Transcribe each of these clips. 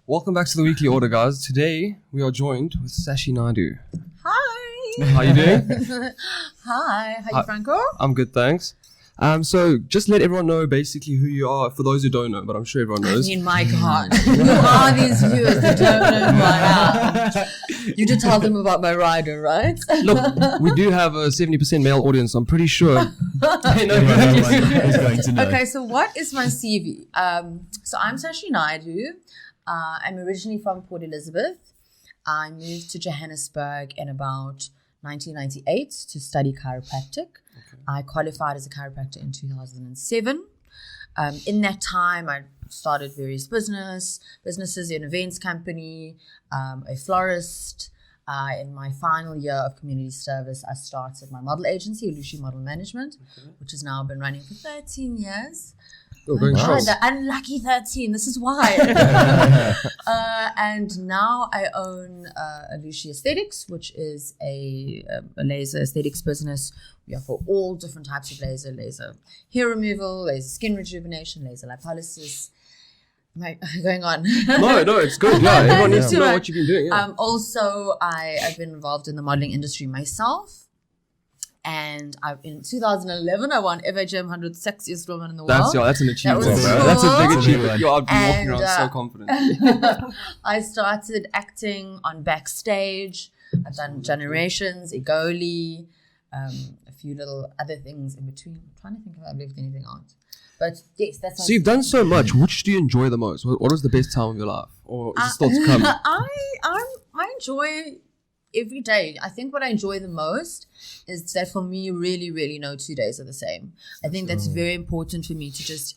Welcome back to the Weekly Order, guys. Today, we are joined with Shashi Naidoo. Hi. How you doing? Hi. How you, Franco? I'm good, thanks. So just let everyone know basically who you are, for those who don't know, but I'm sure everyone knows. I mean, my God. Who are these viewers that don't know who I am? You did tell them about my rider, right? Look, we do have a 70% male audience, I'm pretty sure. They know Everyone's going to know. Okay, so what is my CV? So I'm Sassy Naidoo. I'm originally from Port Elizabeth. I moved to Johannesburg in about 1998 to study chiropractic. Okay. I qualified as a chiropractor in 2007. In that time, I started various businesses, an events company, a florist. In my final year of community service, I started my model agency, Lushi Model Management, which has now been running for 13 years. Oh, very nice. The unlucky 13. This is why. And now I own Lushi Aesthetics, which is a laser aesthetics business. We offer all different types of laser hair removal, laser skin rejuvenation, laser lipolysis. Am I going on? No, it's good. Yeah, everyone needs to know what you've been doing. Yeah. Also, I've been involved in the modeling industry myself. And in 2011, I won FHM 100 Sexiest Woman in the World. That's an achievement. That was cool. That's a big achievement. You're out And, walking around so confident. I started acting on Backstage. I've done Generations, Egoli, a few little other things in between. I'm trying to think if I've left anything out. But yes, that's. So you've done so much. Which do you enjoy the most? What was the best time of your life? Or is it still to come? I enjoy every day. I think what I enjoy the most is that for me, really, really no 2 days are the same. I think that's very important for me to just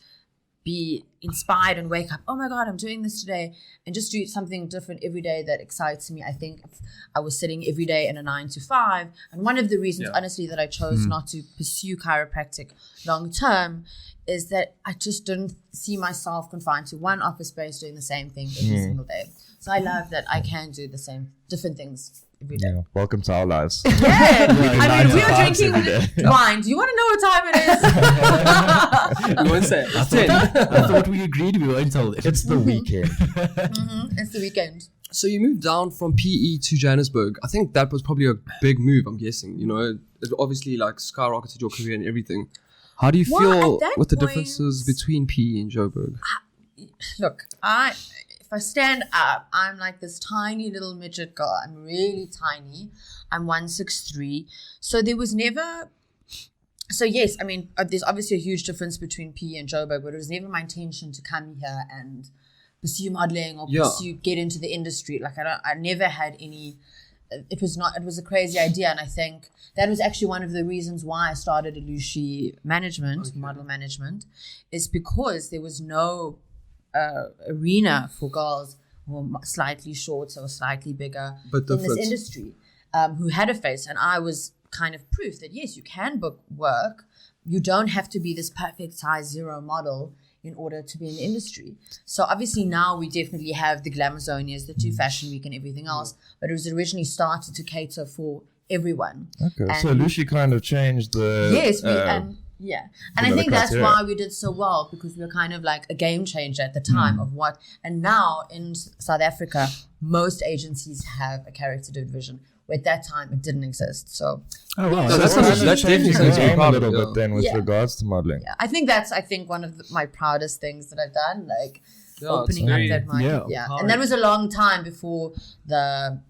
be inspired and wake up, oh my God, I'm doing this today, and just do something different every day that excites me. I think if I was sitting every day in a 9 to 5, and one of the reasons, honestly, that I chose not to pursue chiropractic long term is that I just didn't see myself confined to one office space doing the same thing every single day. So I love that I can do the same, different things every day. Yeah. Welcome to our lives. Yeah. I mean, we are drinking wine. Do you want to know what time it is? You won't say it. It's 10. I thought we agreed we weren't told. It's the weekend. It's the weekend. So you moved down from PE to Johannesburg. I think that was probably a big move, I'm guessing. You know, it obviously like skyrocketed your career and everything. How do you feel with the differences between PE and Joburg? Look, if I stand up, I'm like this tiny little midget girl. I'm really tiny. I'm 163. So there was never... So yes, I mean, there's obviously a huge difference between PE and Joburg, but it was never my intention to come here and pursue modeling or get into the industry. Like I never had any... It was a crazy idea, and I think that was actually one of the reasons why I started Lushi Model Management, is because there was no arena for girls who were slightly shorter or slightly bigger in this industry who had a face, and I was kind of proof that yes, you can book work. You don't have to be this perfect size 0 model in order to be in the industry. So obviously now we definitely have the Glamazonias, the 2 Fashion Week and everything else, but it was originally started to cater for everyone. Okay, so Lushi kind of changed the... Yes, and I think that's why we did so well, because we were kind of like a game changer at the time of what, and now in South Africa, most agencies have a character division. At that time, it didn't exist. So, oh wow, so that's definitely a little bit then with regards to modeling. Yeah, I think that's one of my proudest things that I've done, like opening up that market. Yeah, and that was a long time before the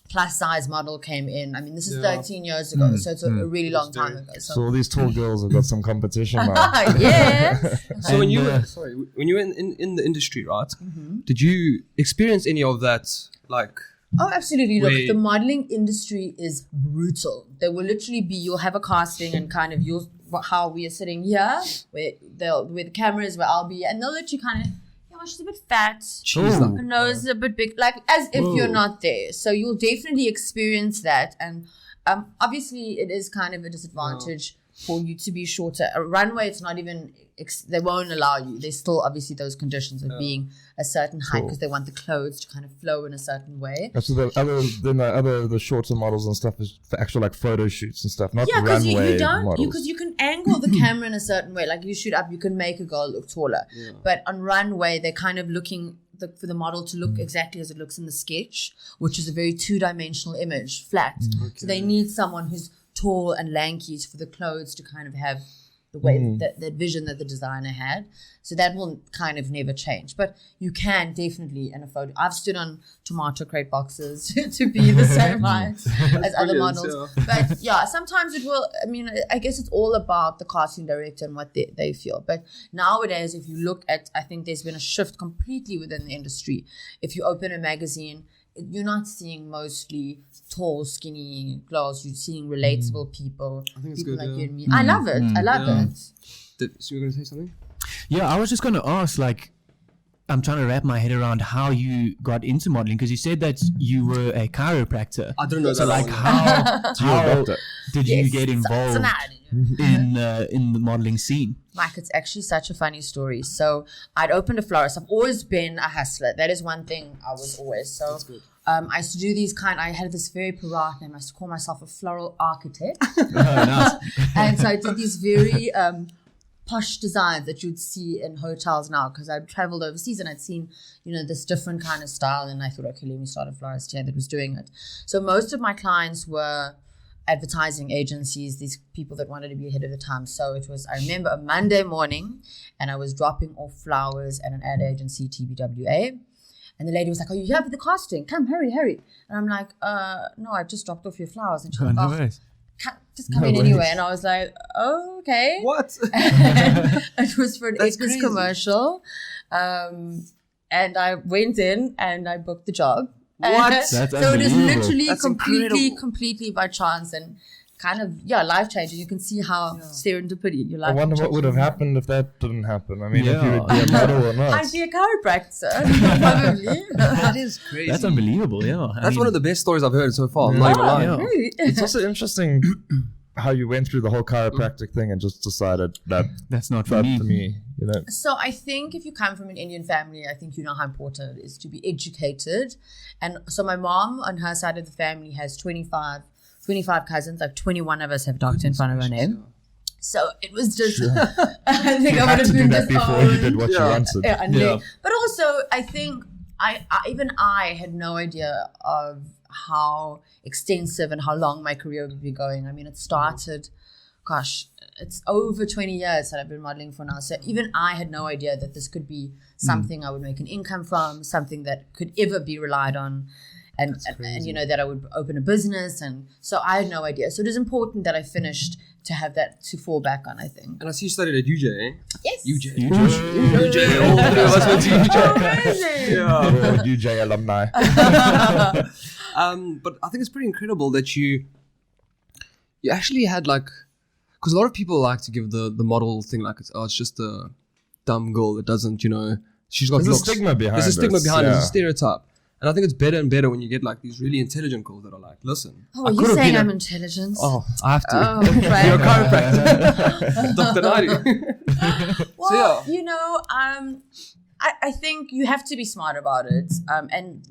plus size model came in. I mean, this is 13 years ago, so it's a really long time ago. So all these tall girls have got some competition now. Yeah. So when you were in the industry, right? Did you experience any of that, like? Oh, absolutely. Look, the modeling industry is brutal. There will literally be, you'll have a casting and kind of how we are sitting here, where the camera is, where I'll be, and they'll let you kind of, she's a bit fat, her nose is a bit big, like as if you're not there. So you'll definitely experience that. And obviously it is kind of a disadvantage for you to be shorter. A runway, it's not even, they won't allow you. There's still obviously those conditions of being a certain height because they want the clothes to kind of flow in a certain way. So the shorter models and stuff is for actual like photo shoots and stuff, not runway models. Because you can angle the camera in a certain way. Like you shoot up, you can make a girl look taller. Yeah. But on runway, they're kind of looking, for the model to look exactly as it looks in the sketch, which is a very two-dimensional image, flat. Okay. So they need someone who's tall and lanky for the clothes to kind of have the way that vision that the designer had. So that will kind of never change. But you can definitely in a photo. I've stood on tomato crate boxes to be the same height as other models. Yeah. But yeah, sometimes it will. I mean, I guess it's all about the casting director and what they feel. But nowadays, if you look at, I think there's been a shift completely within the industry. If you open a magazine, you're not seeing mostly tall, skinny girls. You're seeing relatable people. I think it's people good, like you and me. I love it. I love it. So you were going to say something? Yeah, I was just going to ask, like, I'm trying to wrap my head around how you got into modeling, because you said that you were a chiropractor. I don't know. So, like, how did you get involved in the modeling scene? Mike, it's actually such a funny story. So I'd opened a florist. I've always been a hustler. That is one thing I was always. So That's good. I used to do these I had this very parade name. I used to call myself a floral architect. Oh, nice. And so I did these very posh designs that you'd see in hotels now, because I'd traveled overseas and I'd seen, this different kind of style. And I thought, okay, let me start a florist here that was doing it. So most of my clients were advertising agencies, these people that wanted to be ahead of the time. So it was, I remember a Monday morning and I was dropping off flowers at an ad agency, TBWA. And the lady was like, "Oh, you here for the casting? Come, hurry. And I'm like, no, I just dropped off your flowers. And she's like, just come in anyway. And I was like, oh, okay. What? It was for an Edgar's commercial. And I went in and I booked the job. What? That's so it is literally That's completely by chance and kind of, life-changing. You can see how serendipity your life. I wonder what would have happened if that didn't happen. I mean, if you would be a model or not. I'd be a chiropractor, probably. That is crazy. That's unbelievable, yeah. That's one of the best stories I've heard so far. I'm not even lying. Really? It's also interesting how you went through the whole chiropractic thing and just decided that that's not for me. So I think if you come from an Indian family, I think you know how important it is to be educated. And so my mom on her side of the family has 25 cousins. Like 21 of us have doctor in front of our name. So it was just, I think I would have been that before you did what you wanted. But also I think I had no idea of how extensive and how long my career would be going. I mean, it started, it's over 20 years that I've been modeling for now. So even I had no idea that this could be something I would make an income from, something that could ever be relied on. And that I would open a business. And so I had no idea. So it is important that I finished to have that to fall back on, I think. And I see you studied at UJ, eh? Yes. UJ. All three of us went to UJ. Yeah. UJ alumni. But I think it's pretty incredible that you actually had because a lot of people like to give the model thing it's just a dumb girl that doesn't, she's got There's looks. a stigma behind it. There's a stigma behind it. There's a stereotype. And I think it's better and better when you get these really intelligent girls that are like, listen. Oh, are you saying I'm intelligent? Oh, I have to. Oh, right. You're a chiropractor. Dr. Naidoo. Well, I think you have to be smart about it. And,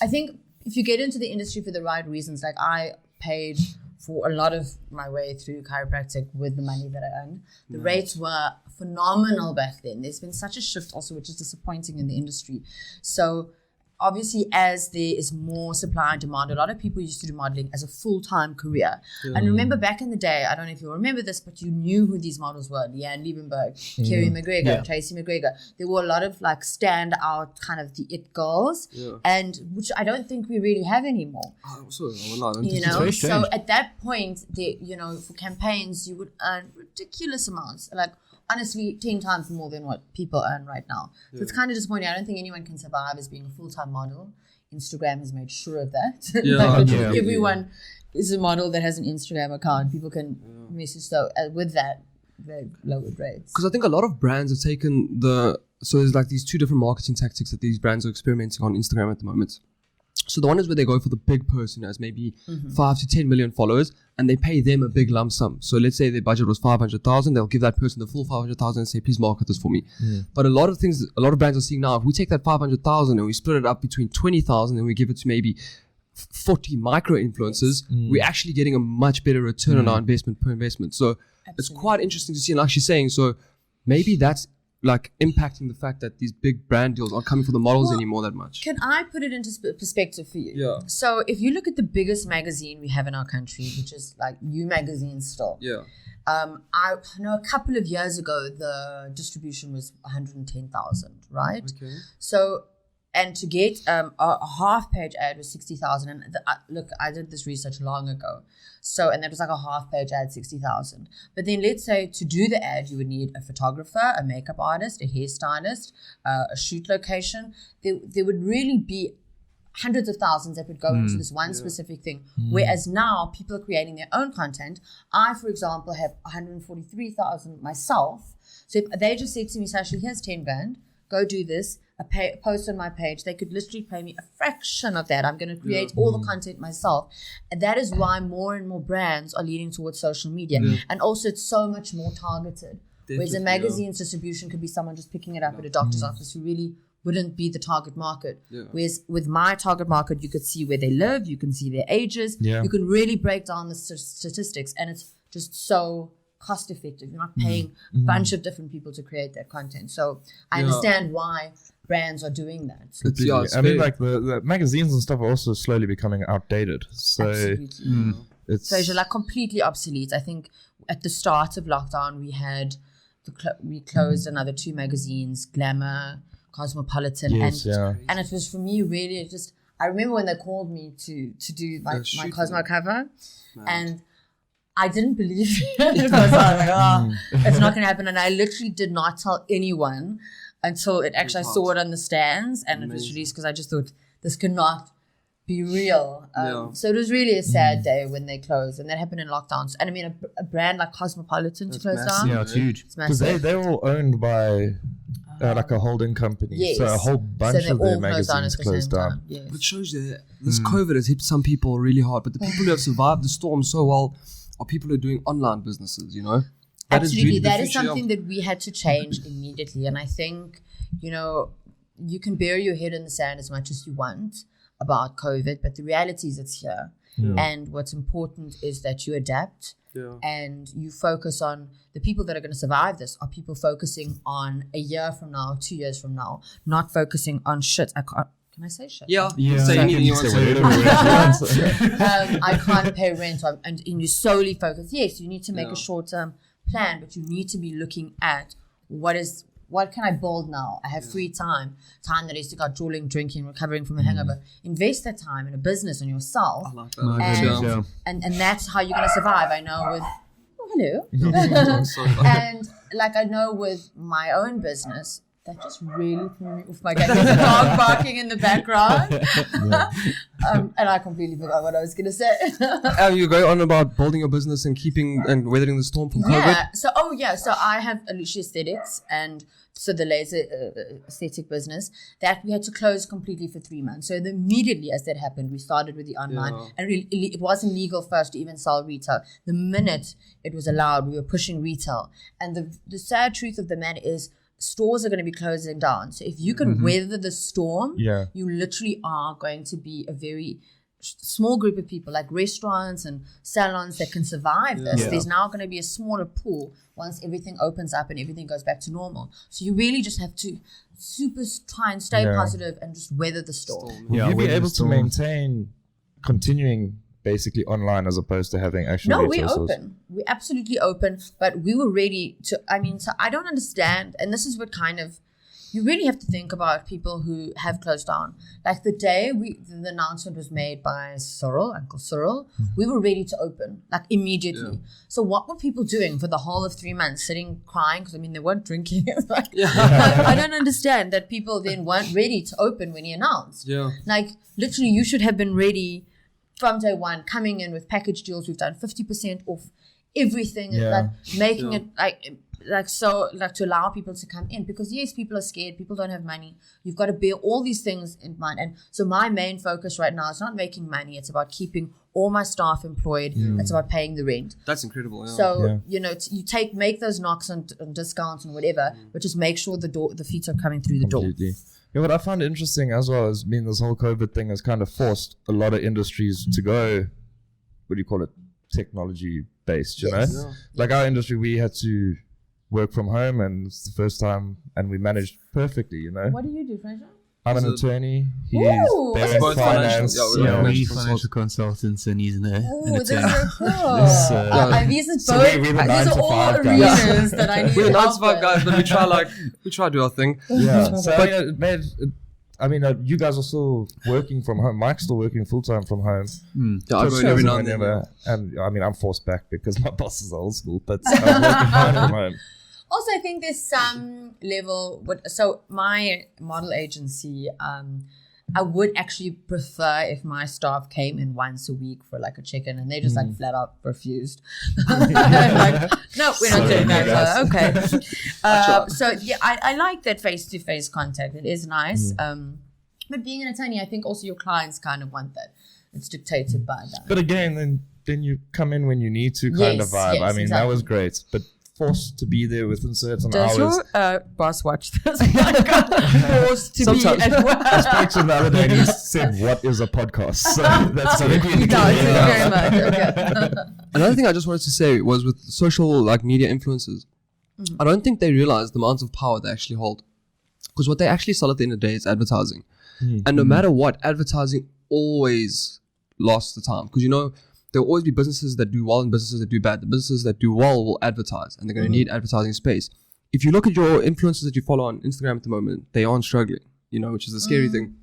I think if you get into the industry for the right reasons, like I paid for a lot of my way through chiropractic with the money that I earned. The rates were phenomenal back then. There's been such a shift also, which is disappointing in the industry. So obviously, as there is more supply and demand, a lot of people used to do modeling as a full-time career. And remember back in the day, I don't know if you remember this, but you knew who these models were. Leanne Liebenberg, Kerry McGregor, Tracy McGregor. There were a lot of stand-out kind of the it girls, and which I don't think we really have anymore. So at that point, for campaigns, you would earn ridiculous amounts. Honestly, 10 times more than what people earn right now. So it's kind of disappointing. I don't think anyone can survive as being a full-time model. Instagram has made sure of that. Everyone is a model that has an Instagram account. People can message. So with that, very lowered rates. Because I think a lot of brands have taken so there's these two different marketing tactics that these brands are experimenting on Instagram at the moment. So the one is where they go for the big person who has maybe 5 to 10 million followers, and they pay them a big lump sum. So let's say their budget was 500,000, they'll give that person the full 500,000 and say, please market this for me. But a lot of brands are seeing now, if we take that 500,000 and we split it up between 20,000 and we give it to maybe 40 micro influencers, we're actually getting a much better return on our investment per investment. So it's quite interesting to see. And like she's saying, so maybe that's like impacting the fact that these big brand deals aren't coming for the models anymore that much? Can I put it into perspective for you? Yeah. So if you look at the biggest magazine we have in our country, which is like You Magazine still. Yeah. I know a couple of years ago the distribution was 110,000, right? Okay. So, and to get a half-page ad was 60,000. And look, I did this research long ago. So, and that was like a half-page ad, 60,000. But then let's say to do the ad, you would need a photographer, a makeup artist, a hairstylist, a shoot location. There would really be hundreds of thousands that would go into this one specific thing. Whereas now people are creating their own content. I, for example, have 143,000 myself. So if they just said to me, Sashi, here's 10 grand, go do this, a post on my page, they could literally pay me a fraction of that. I'm going to create all the content myself. And that is why more and more brands are leaning towards social media. And also it's so much more targeted. Whereas a magazine's distribution could be someone just picking it up at a doctor's office who really wouldn't be the target market. Whereas with my target market, you could see where they live, you can see their ages, you can really break down the statistics, and it's just so cost effective. You're not paying a bunch of different people to create that content. So I understand why brands are doing that. I mean, like the magazines and stuff are also slowly becoming outdated. So it's like completely obsolete. I think at the start of lockdown, we closed another 2 magazines, Glamour, Cosmopolitan, and it was for me really just. I remember when they called me to do my Cosmo cover, and I didn't believe it because I was like, it's not going to happen. And I literally did not tell anyone until I saw it on the stands and it was released, because I just thought this cannot be real. So it was really a sad day when they closed, and that happened in lockdowns. And I mean, a brand like Cosmopolitan to close down. Yeah, it's huge. It's because massive. they're all owned by like a holding company. Yes. So a whole bunch of their magazines closed down. Yes. But it shows that this COVID has hit some people really hard, but the people who have survived the storm so well are people who are doing online businesses, you know? Absolutely. That is something that we had to change immediately. And I think, you can bury your head in the sand as much as you want about COVID, but the reality is it's here. And what's important is that you adapt and you focus on the people that are going to survive this. Are people focusing on a year from now, 2 years from now, not focusing on shit. Can I say shit? Yeah. Say anything you want to say. I can't pay rent, and you solely focus. Yes, you need to make a short-term plan, but you need to be looking at what can I build now? I have free time that I used to go drooling, drinking, recovering from a hangover. Invest that time in a business and yourself. I like that. And that's how you're going to survive. I know with and like I know with my own business, that just really threw me off my game. There's a dog barking in the background. And I completely forgot what I was going to say. You go on about building your business and keeping and weathering the storm from COVID? So I have Alicia Aesthetics, and so the laser aesthetic business that we had to close completely for 3 months. So immediately as that happened, we started with the online, and it wasn't legal first to even sell retail. The minute it was allowed, we were pushing retail. And the sad truth of the matter is, stores are going to be closing down. So if you can weather the storm, you literally are going to be a very small group of people, like restaurants and salons, that can survive this. There's now going to be a smaller pool once everything opens up and everything goes back to normal. So you really just have to try and stay positive and just weather the storm. Will you be able to maintain continuing basically online as opposed to having actual retail stores? Open. We're absolutely open, but we were ready to, so I don't understand, and this is what kind of, you really have to think about people who have closed down. Like the day the announcement was made by Uncle Cyril, we were ready to open, like immediately. So what were people doing for the whole of 3 months? Sitting, crying, because they weren't drinking. I don't understand that people then weren't ready to open when he announced. Like literally you should have been ready from day one, coming in with package deals. We've done 50% off everything, like making it to allow people to come in, because yes, people are scared, people don't have money. You've got to bear all these things in mind. And so my main focus right now is not making money, it's about keeping all my staff employed. It's about paying the rent. That's incredible. So make those knocks and discounts and whatever, but just make sure the feet are coming through the door. Yeah, what I found interesting as well is, this whole COVID thing has kind of forced a lot of industries to go, what do you call it, technology based, you know? Like our industry, we had to work from home, and it's the first time, and we managed perfectly, you know. What do you do, Fraser? I'm an attorney. He's Ooh, there this in is finance. We're financial consultants, and he's an This attorney. is so cool. These are So both. we were These are all 9 to 5 guys. arenas that I need We're help 9 to 5 with. guys, but we try to do our thing. Yeah. So I mean, you guys are still working from home. Mike's still working full time from home. Yeah, I go in every now and then. And I mean, I'm forced back because my boss is old school, but I'm working fine from home. Also, I think there's some level. So my model agency, I would actually prefer if my staff came in once a week for like a check-in, and they just like flat out refused. Like, no, we're not doing that. So, okay. So yeah, I like that face-to-face contact. It is nice. But being an attorney, I think also your clients kind of want that. It's dictated by that. But again, then you come in when you need to kind of vibe. Yes, I mean, exactly. that was great, but forced to be there within certain Does hours. your boss watch this? Forced to Sometimes. be at work. I spoke to him the other day and he said, "What is a podcast?" So that's He does, very much. Okay. Another thing I just wanted to say was with social like media influencers, I don't think they realize the amount of power they actually hold. Because what they actually sell at the end of the day is advertising. And no matter what, advertising always lasts the time. Because, you know, there will always be businesses that do well and businesses that do bad. The businesses that do well will advertise, and they're going to need advertising space. If you look at your influencers that you follow on Instagram at the moment, they aren't struggling, you know, which is the scary thing.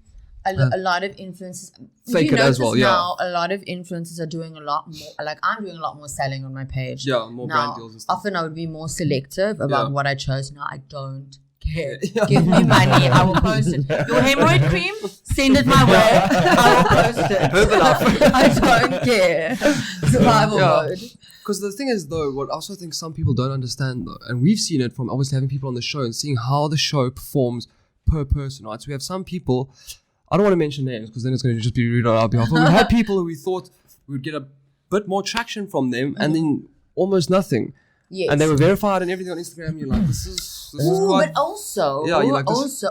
A lot of influencers Fake you it as notice well, yeah. now a lot of influencers are doing a lot more, like I'm doing a lot more selling on my page. Yeah, more now, brand deals and stuff. often I would be more selective about what I chose. Now I don't care. Yeah. Give me money, I will post it. Your hemorrhoid cream, send it my way, I will post it. I don't care. Survival mode. Because the thing is, though, what I also think some people don't understand, though, and we've seen it from obviously having people on the show and seeing how the show performs per person, right? So we have some people, I don't want to mention names because then it's going to just be rude on our behalf, but we had people who we thought we would get a bit more traction from them and then almost nothing. Yes. And they were verified and everything on Instagram. You're like, this is quite... But also, Yeah, you're like this-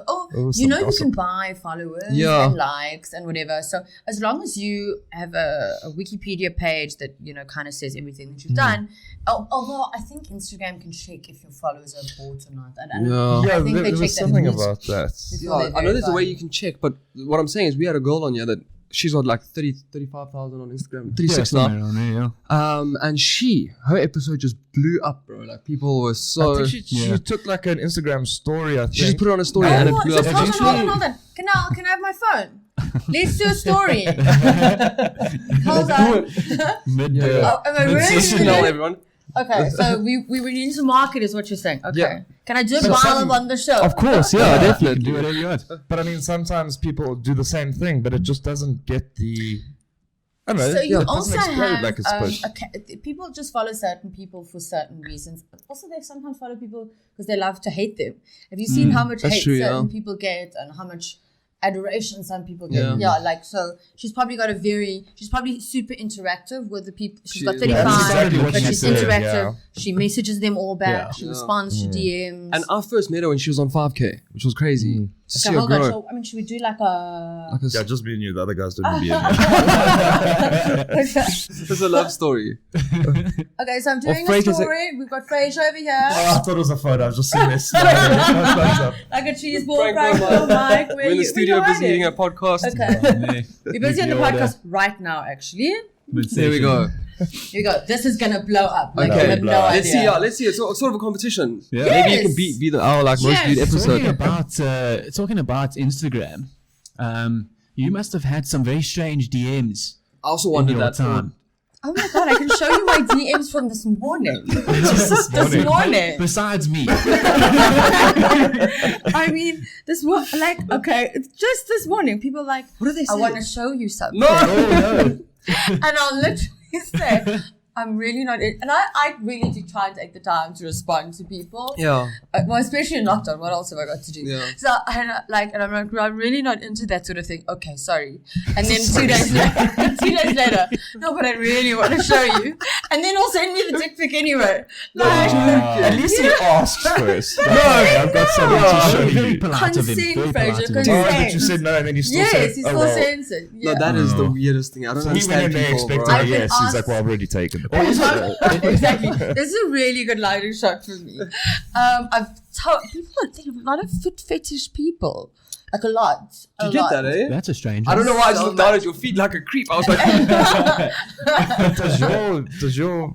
you know, you can buy followers Yeah. and likes and whatever. So as long as you have a Wikipedia page that, you know, kind of says everything that you've done, although I think Instagram can check if your followers are bought or not. Yeah. I think there they was check something that about that. before Yeah, they I know there's a way verify. you can check, but what I'm saying is we had a girl on here that she's got like 35,000 on Instagram, 36 now. And her episode just blew up, bro. Like people were so... I think she took like an Instagram story, I think. She just put it on a story and it blew up. Just hold on. Can I have my phone? Let's do a story. Hold on. Am I really Tell everyone. Okay, so we went into market is what you're saying. Okay. Yeah. Can I do it while I'm on the show? Of course, yeah, definitely. Do whatever you want. But I mean, sometimes people do the same thing, but it just doesn't get the... I don't know. So you it also doesn't explode have like it's supposed to. people just follow certain people for certain reasons. But also, they sometimes follow people because they love to hate them. Have you seen how much that's hate true, certain yeah. people get and how much adoration some people get? Yeah. Yeah, like so. She's probably super interactive with the people. She's got She- 35, Yeah, that's exactly what but she she's said, interactive. yeah. She messages them all back. Yeah. She responds to DMs. And I first met her when she was on 5K, which was crazy. To see okay, her hold on. grow. So, I mean, should we do like a... Like a, Yeah, just me and you. The other guys didn't be in here. it's a love story. Okay, so I'm doing a Fraser's story. We've got Fraser over here. Oh, I thought it was a photo. I was just sitting there smiling. Like a cheese ball, Frank Frank, Mike. We're in the studio busy eating a podcast. Okay. We're busy on the podcast right now, actually. There we go. Here we go. This is going to blow up. Like, Okay. you have no Let's see. idea. Let's see. It's sort of a competition. Yeah. Maybe you Yes. can be our like most viewed Talking episode. about Instagram, you must have had some very strange DMs I also in wondered your that time. Oh my God, I can show you my DMs from this morning. Just this morning. Besides me. I mean, it's just this morning. People are like, What do they say? I want to show you something. No. And I'll literally say, I'm really not in. And I really do try and take the time to respond to people. Yeah. Well, especially in lockdown. What else have I got to do? Yeah. So, and I'm like, I'm really not into that sort of thing. Okay, sorry. And then 2 days later, no, but I really want to show you. And then he'll send me the dick pic anyway. Like, At least he asked first. No, I've got something to show Very you. polite of him. Consent, Very Fraser, polite of him. consent. Oh, but you said no, and then he still said, yes, he still sends it. Yeah. No, that is the weirdest thing. I don't He went in understand there people, expecting bro. a I've been yes. He's like, asked- well, I've already taken Exactly. This is a really good lighting shot for me. I've told people there are a lot of foot fetish people. Like a lot. Did you get that, eh? That's a strange I one. don't know why I just looked down at your feet like a creep. I was like, Does your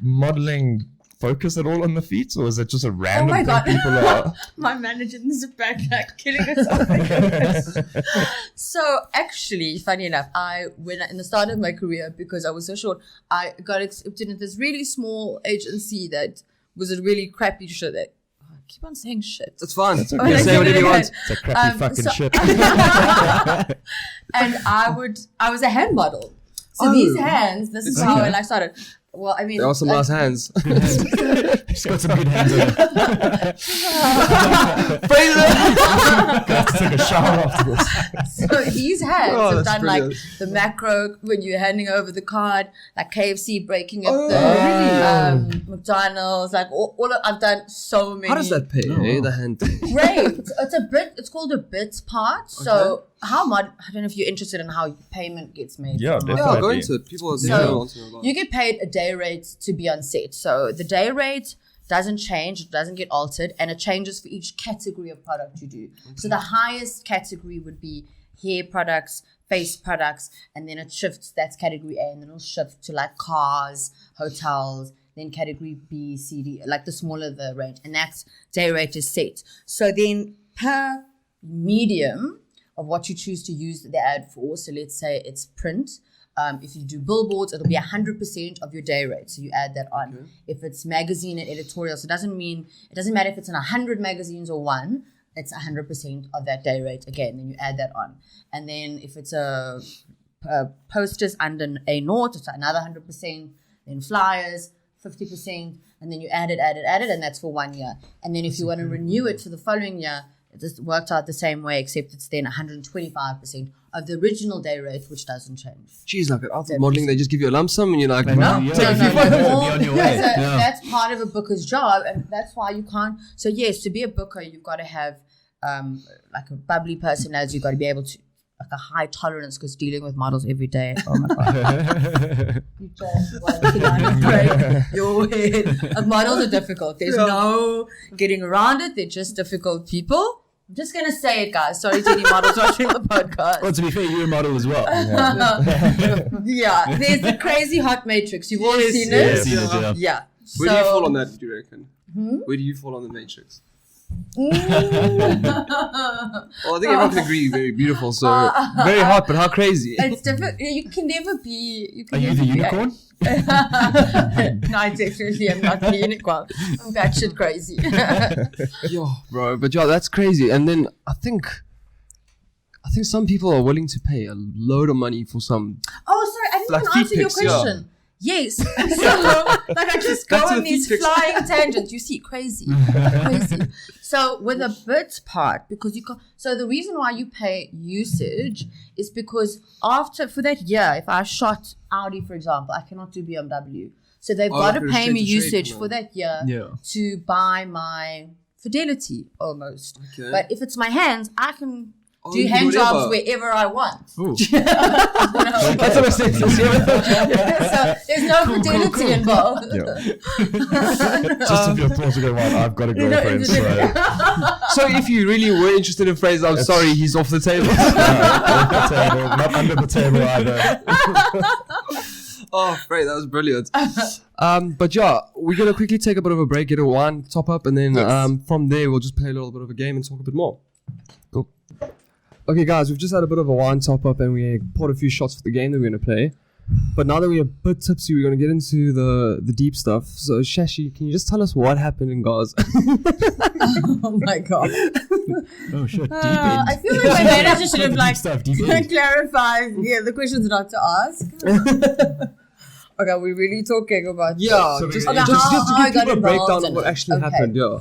modeling focus at all on the feet, or is it just a random thing people are? My manager in the backpack killing herself. So actually, funny enough, when in the start of my career, because I was so short, I got accepted in this really small agency that was a really crappy show that. I keep on saying shit. that's fine. That's okay. You can say whatever you want. It's a crappy fucking shit. And I was a hand model. So these hands, this is how I started. Well, I mean, There are some nice hands. She's got some good hands on her. Take a shower afterwards. So these hands Oh, have that's done like brilliant. the macro when you're handing over the card, like KFC breaking up Oh, the McDonald's, like I've done so many. How does that pay, eh? The hand thing. Great. It's called a bits part. So I don't know if you're interested in how payment gets made. Yeah, from definitely. Yeah, I'll go into it. People are definitely want to know about it. You get paid a day rate to be on set. So the day rate doesn't change, it doesn't get altered, and it changes for each category of product you do. So the highest category would be hair products, face products, and then it shifts, that's category A, and then it'll shift to like cars, hotels, then category B, C, D, like the smaller the range, and that's day rate is set. So then per medium of what you choose to use the ad for, so let's say it's print, if you do billboards, it'll be 100% of your day rate. So you add that on. Okay. If it's magazine and editorial, so it doesn't matter if it's in 100 magazines or one, it's 100% of that day rate again. Then you add that on. And then if it's a posters under a note, it's another 100%. Then flyers, 50%. And then you add it, and that's for 1 year. And then if you want to renew it for the following year, it just worked out the same way, except it's then 125% of the original day rate, which doesn't change. Jeez, like at modeling, they just give you a lump sum and you're like, No. Yeah. That's part of a booker's job, and that's why you can't. So yes, to be a booker, you've got to have like a bubbly personality. You've got to be able to like a high tolerance, because dealing with models every day. Oh my god! You just want to break your head. Models are difficult. There's no getting around it. They're just difficult people. I'm just gonna say it, guys. Sorry to any models watching the podcast. Well, to be fair, you're a model as well. Yeah, there's the crazy hot matrix. You've all seen it. Yes, yeah. Yeah. Where do you fall on that, do you reckon? Where do you fall on the matrix? Well, I think everyone can agree, very beautiful, so very hot, but how crazy. It's different. You can never be. Are you the unicorn? No, I definitely am not the unicorn. I'm batshit crazy. Yo, bro, but that's crazy. And then I think some people are willing to pay a load of money for some. Oh, sorry, I didn't like even answer your feet pics, question. Yes. So, like, I just go on these flying tangents. You see, crazy. So, with a bits part, because so the reason why you pay usage is because for that year, if I shot Audi, for example, I cannot do BMW. So, they've got to pay me usage for that year to buy my fidelity almost. Okay. But if it's my hands, I can do hand jobs wherever I want. That's what I said. So there's no fidelity involved. Just if you're supposed to go, right, I've got a girlfriend. So if you really were interested in Fraser, I'm sorry, he's off the table. Not under the table either. Oh, great, that was brilliant. But yeah, we're going to quickly take a bit of a break, get a wine top up, and then from there we'll just play a little bit of a game and talk a bit more. Cool. Okay, guys, we've just had a bit of a wine top up and we poured a few shots for the game that we're going to play. But now that we're a bit tipsy, we're going to get into the deep stuff. So, Shashi, can you just tell us what happened in Gaza? Oh my god. Oh shit, deep end. I feel like my manager should have clarified the questions not to ask. Okay, we're really talking about Yeah, just to give people a breakdown of what actually happened, yeah.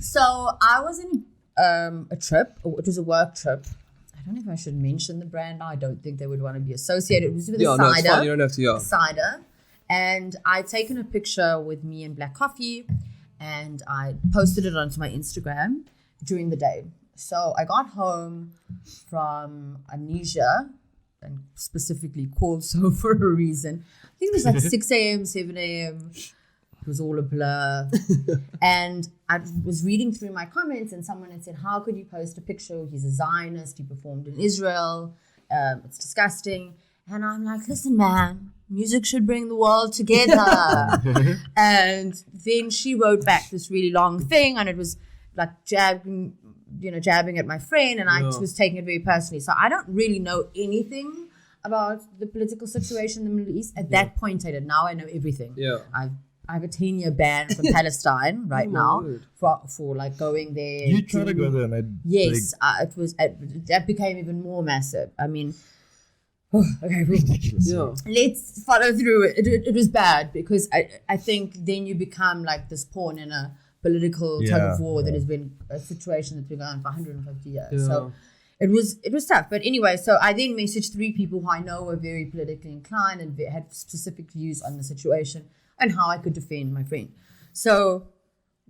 So, I was in a trip, it was a work trip. I don't know if I should mention the brand now. I don't think they would want to be associated. It was with a cider. No, it's fine. You don't have to, Cider. And I'd taken a picture with me and black coffee and I posted it onto my Instagram during the day. So I got home from Amnesia and specifically called so for a reason. I think it was like 6 a.m., 7 a.m. It was all a blur. And I was reading through my comments and someone had said, how could you post a picture? He's a Zionist. He performed in Israel. It's disgusting. And I'm like, listen, man, music should bring the world together. And then she wrote back this really long thing, and it was like jabbing at my friend, and I was taking it very personally. So I don't really know anything about the political situation in the Middle East. At that point, I did. Now I know everything. Yeah. I have a 10-year ban from Palestine right now for like going there. You try to go there, and yes, that became even more massive. I mean, okay, ridiculous. Yeah. Let's follow through it. It was bad because I think then you become like this pawn in a political tug of war that has been a situation that's been going on for 150 years. Yeah. So it was tough. But anyway, so I then messaged 3 people who I know were very politically inclined and had specific views on the situation and how I could defend my friend. So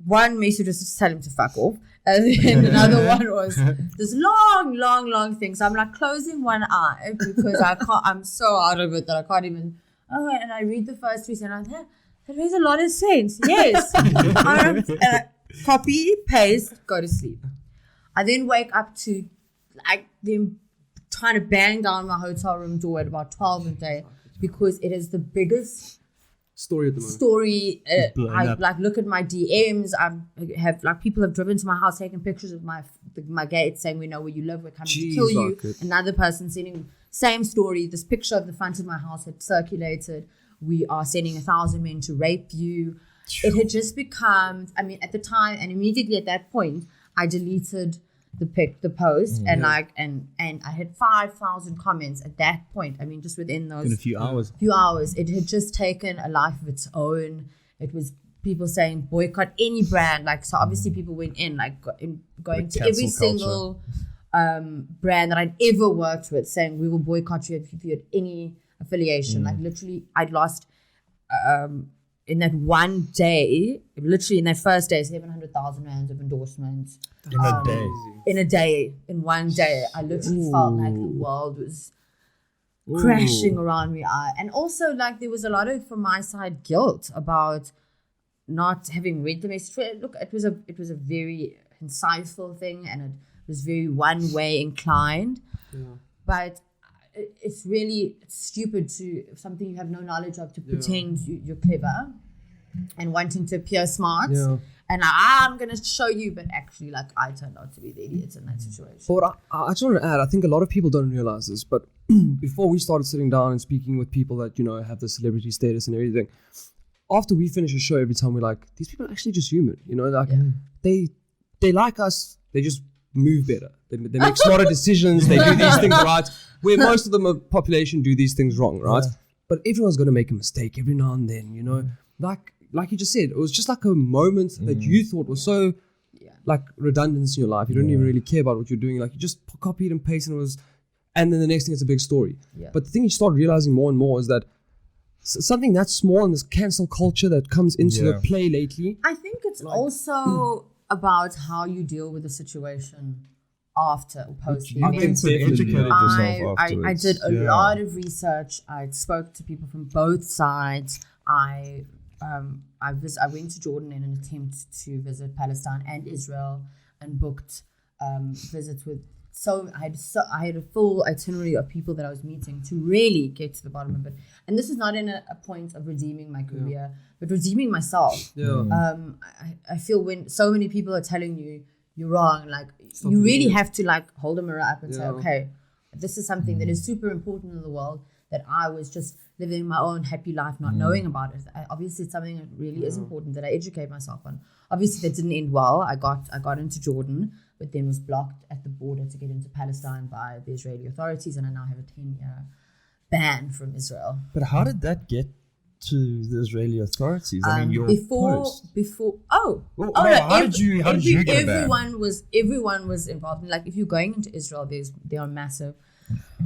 one message was to tell him to fuck off. And then another one was this long thing. So I'm like closing one eye because I'm so out of it that I can't even. Oh, and I read the first 3 sentences. That makes a lot of sense. Yes. And I copy, paste, go to sleep. I then wake up to like them trying to bang down my hotel room door at about 12 a day because it is the biggest story at the moment. I like look at my DMs. People have driven to my house, taking pictures of my gate, saying we know where you live, we're coming to kill you. Another person sending same story. This picture of the front of my house had circulated. We are sending 1,000 men to rape you. It had just become. I mean, at the time, and immediately at that point, I deleted the post, and I had 5,000 comments at that point. I mean, just within those in a few hours. It had just taken a life of its own. It was people saying boycott any brand. Like, so obviously people went in, like going to every single brand that I'd ever worked with, saying we will boycott you if you had any affiliation. Like literally, I'd lost in that one day, literally in that first day, 700,000 rands of endorsements. In one day, I literally felt like the world was crashing around me. And also, like, there was a lot of, from my side, guilt about not having read the message. Look, it was a very insightful thing, and it was very one-way inclined. Yeah. But it's stupid to something you have no knowledge of to pretend you're clever and wanting to appear smart. Yeah. And I'm going to show you, but actually, like, I turned out to be the idiot in that situation. But I just want to add, I think a lot of people don't realize this, but before we started sitting down and speaking with people that, have the celebrity status and everything, after we finish a show, every time we're like, these people are actually just human, like they like us, they just move better. They make smarter decisions, they do these things right, where most of the population do these things wrong, right? Yeah. But everyone's going to make a mistake every now and then, like you just said, it was just like a moment that you thought was so like redundant in your life. You don't even really care about what you're doing. Like you just copied and pasted and then the next thing it's a big story. Yeah. But the thing you start realizing more and more is that something that's small in this cancel culture that comes into the play lately. I think it's also about how you deal with the situation after or post. I did a lot of research. I spoke to people from both sides. I went to Jordan in an attempt to visit Palestine and Israel and booked visits with. I had a full itinerary of people that I was meeting to really get to the bottom of it. And this is not in a point of redeeming my career, but redeeming myself. Yeah. I feel when so many people are telling you you're wrong, like you really have to like hold a mirror up and say, okay, this is something that is super important in the world that I was just living my own happy life, not knowing about it. Obviously, it's something that really is important that I educate myself on. Obviously, that didn't end well. I got into Jordan, but then was blocked at the border to get into Palestine by the Israeli authorities, and I now have a 10-year ban from Israel. But how did that get to the Israeli authorities? I mean, how did you get a ban? Everyone was involved. Like, if you're going into Israel, they are massive.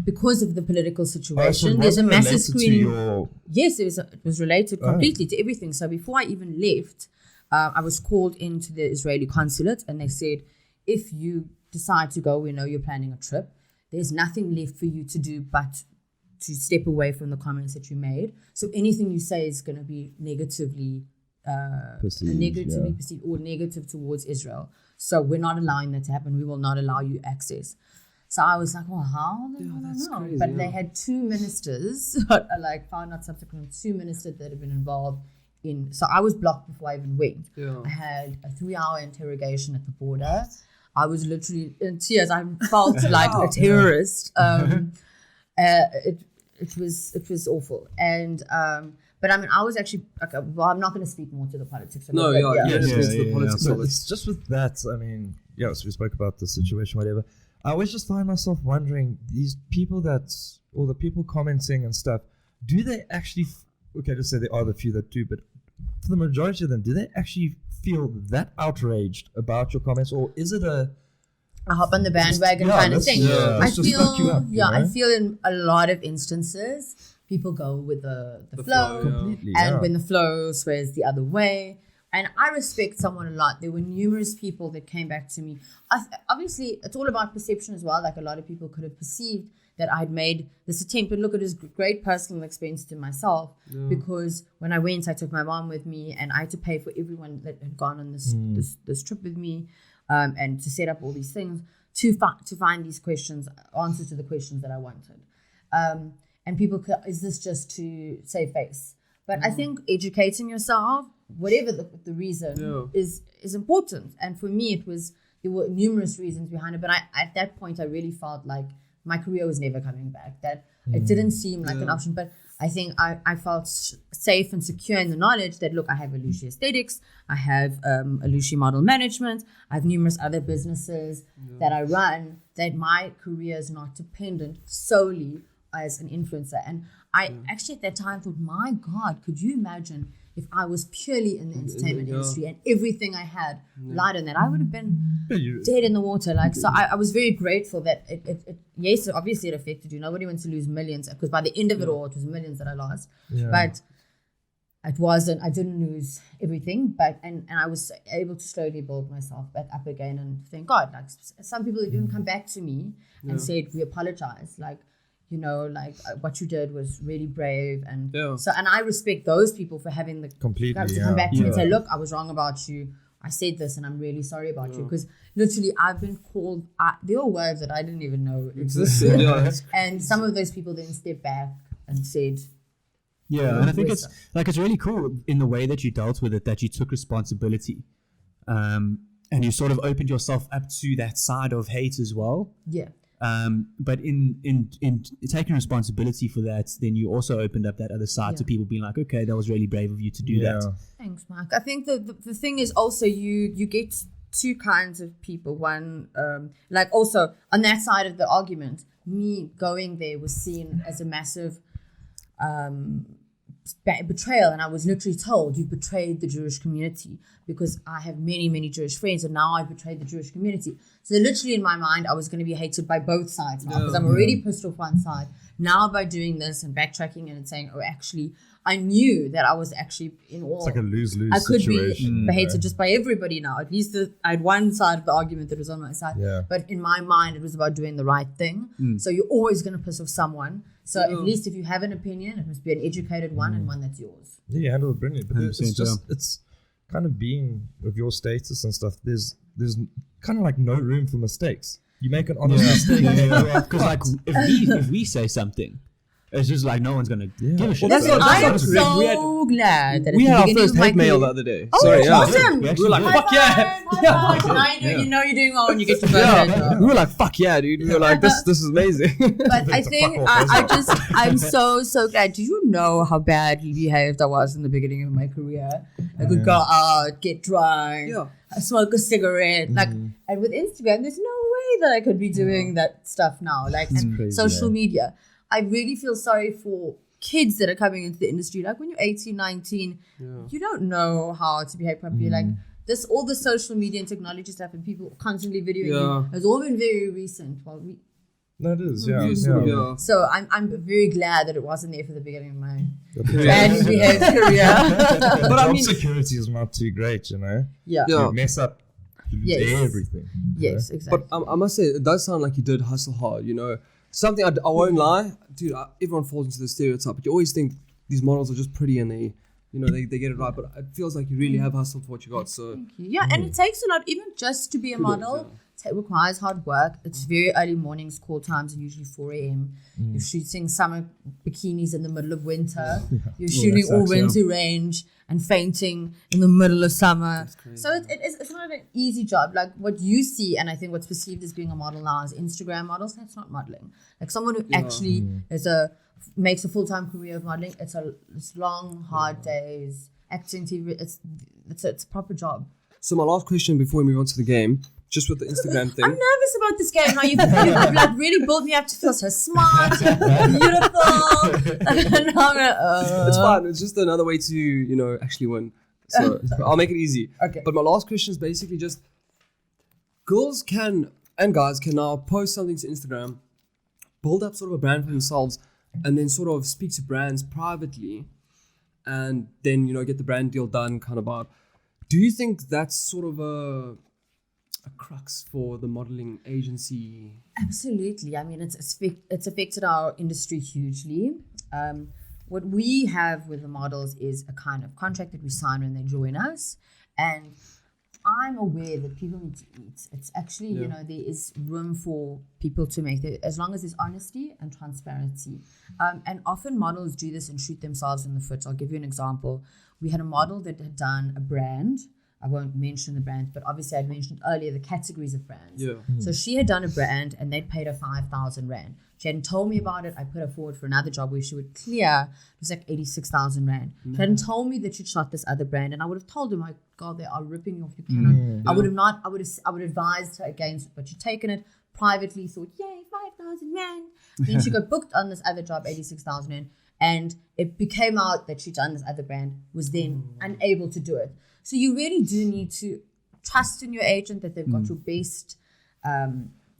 Because of the political situation, there's a massive screening. Yes, it was related completely to everything. So before I even left, I was called into the Israeli consulate, and they said, if you decide to go, we know you're planning a trip. there's nothing left for you to do but to step away from the comments that you made. So anything you say is going to be negatively perceived or negative towards Israel. So we're not allowing that to happen. We will not allow you access. So I was like, well, how? I don't know. Crazy, but they had 2 ministers, found out subsequently 2 ministers that had been involved in. So I was blocked before I even went. Yeah. I had a 3-hour interrogation at the border. I was literally in tears. I felt like a terrorist. It was awful. And but I mean, I was actually okay. Well, I'm not going to speak more to the politics. No, the politics. So it's just with that. I mean, so we spoke about the situation, whatever. I always just find myself wondering, these people or the people commenting and stuff, do they actually? Okay, let's say there are the few that do, but for the majority of them, do they actually feel that outraged about your comments, or is it a hop on the bandwagon kind of thing? Yeah, I feel, I feel in a lot of instances, people go with the flow, completely, and when the flow swears the other way. And I respect someone a lot. There were numerous people that came back to me. Obviously, it's all about perception as well. Like a lot of people could have perceived that I'd made this attempt. But look, it was great personal expense to myself because when I went, I took my mom with me, and I had to pay for everyone that had gone on this trip with me, and to set up all these things to find these answers to the questions that I wanted. And people, is this just to save face? But I think educating yourself, whatever the reason, is important. And for me, there were numerous reasons behind it. But at that point, I really felt like my career was never coming back. That it didn't seem like an option. But I think I felt safe and secure in the knowledge that, look, I have Alushi Aesthetics, I have Alushi Model Management, I have numerous other businesses that I run, that my career is not dependent solely as an influencer. And I actually at that time thought, my God, could you imagine if I was purely in the entertainment industry and everything I had relied on that? I would have been dead in the water. So I was very grateful that it yes, obviously it affected you. Nobody wants to lose millions, because by the end of it all, it was millions that I lost. But it wasn't, I didn't lose everything, and I was able to slowly build myself back up again. And thank God, some people even come back to me and said, we apologize. What you did was really brave, and and I respect those people for having the guts to come back to me and say, look, I was wrong about you. I said this, and I'm really sorry about you, because literally I've been called. There are words that I didn't even know existed, and some of those people then stepped back and said, and I think it's really cool in the way that you dealt with it, that you took responsibility, and you sort of opened yourself up to that side of hate as well. Yeah. But in taking responsibility for that, then you also opened up that other side to people being like, okay, that was really brave of you to do that. Thanks, Mark. I think the thing is also you get 2 kinds of people. One, also on that side of the argument, me going there was seen as a massive betrayal, and I was literally told, you betrayed the Jewish community, because I have many, many Jewish friends, and now I betrayed the Jewish community. So literally in my mind, I was going to be hated by both sides now, because I'm already pissed off one side. Now by doing this and backtracking and saying, oh, actually, I knew that I was actually in all. It's like a lose-lose I could situation. be hated just by everybody now. At least I had one side of the argument that was on my side. Yeah. But in my mind, it was about doing the right thing. So you're always going to piss off someone. So at least if you have an opinion, it must be an educated one and one that's yours. Yeah, you handle it brilliantly. But it's kind of being with your status and stuff, there's kind of like no room for mistakes. You make an honest mistake. Because if we say something, it's just like no one's gonna give a shit. I am so glad that we had our first hate mail the other day. Oh, awesome! We were like, fuck yeah! You know you're doing well when you get to first. We were like, fuck yeah, dude. We were like, this is amazing. But I think I'm so glad. Do you know how badly behaved I was in the beginning of my career? I could go out, get drunk, smoke a cigarette, and with Instagram, there's no way that I could be doing that stuff now. And crazy, social media. I really feel sorry for kids that are coming into the industry. Like when you're 18, 19, you don't know how to behave properly. Like all the social media and technology stuff and people constantly videoing you has all been very recent. No, it is, So I'm very glad that it wasn't there for the beginning of my badly behaved career. But job security is not too great, you know? Yeah. You mess up You lose Yes. everything. Yes, exactly. But I must say, it does sound like you did hustle hard, you know. Something I won't lie, dude, everyone falls into the stereotype, but you always think these models are just pretty and they get it right, but it feels like you really have hustled for what you got, so. Thank you. Yeah, and it takes a lot, even just to be a model. It requires hard work. It's very early mornings, call times are usually 4 a.m. You're shooting summer bikinis in the middle of winter. You're shooting all winter range and fainting in the middle of summer. So it's not an easy job. Like what you see, and I think what's perceived as being a model now is Instagram models. That's not modeling. Like someone who actually makes a full-time career of modeling. It's long, hard days, acting, TV. It's a proper job. So my last question before we move on to the game, just with the Instagram thing. I'm nervous about this game. How you've like really built me up to feel so smart, beautiful. And now It's fine. It's just another way to, actually win. So I'll make it easy. Okay. But my last question is basically just girls and guys can now post something to Instagram, build up sort of a brand for themselves, and then sort of speak to brands privately, and then get the brand deal done kind of vibe. Do you think that's sort of a crux for the modeling agency? Absolutely. I mean, it's affected our industry hugely. What we have with the models is a kind of contract that we sign when they join us, and I'm aware that people need to eat. It's actually, there is room for people to make it, as long as there's honesty and transparency. And often models do this and shoot themselves in the foot. I'll give you an example. We had a model that had done a brand. I won't mention the brand, but obviously I'd mentioned earlier the categories of brands. Yeah. So she had done a brand and they'd paid her 5,000 Rand. She hadn't told me about it. I put her forward for another job where she would clear, it was like 86,000 Rand. She hadn't told me that she'd shot this other brand, and I would have told her, my God, they are ripping you off. You cannot. I would have not, I would have advised her against it, but she'd taken it privately, thought, yay, 5,000 Rand. Then she got booked on this other job, 86,000 Rand, and it became out that she'd done this other brand, was then unable to do it. So you really do need to trust in your agent that they've got your best.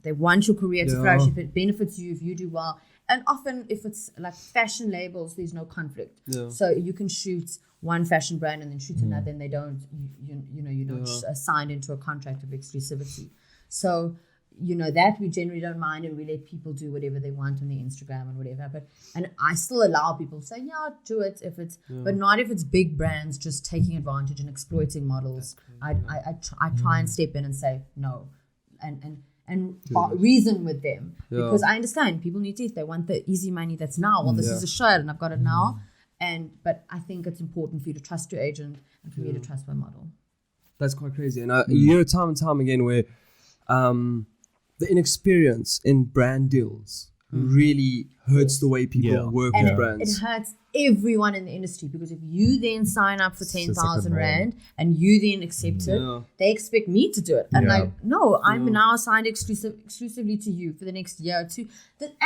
They want your career to flourish. If it benefits you, if you do well. And often if it's like fashion labels, there's no conflict. Yeah. So you can shoot one fashion brand and then shoot another, and they don't, you're not signed into a contract of exclusivity. So, that we generally don't mind, and we let people do whatever they want on their Instagram and whatever. And I still allow people to say, yeah, do it if it's, but not if it's big brands just taking advantage and exploiting models. I try and step in and say no, and reason with them, because I understand people need to eat. They want the easy money that's now. Well, this is a shirt and I've got it now. But I think it's important for you to trust your agent and for me to trust my model. That's quite crazy. And you hear time and time again where the inexperience in brand deals really hurts the way people work with brands. It hurts everyone in the industry, because if you then sign up for 10,000 Rand and you then accept it, they expect me to do it. And no, I'm now signed exclusively to you for the next year or two.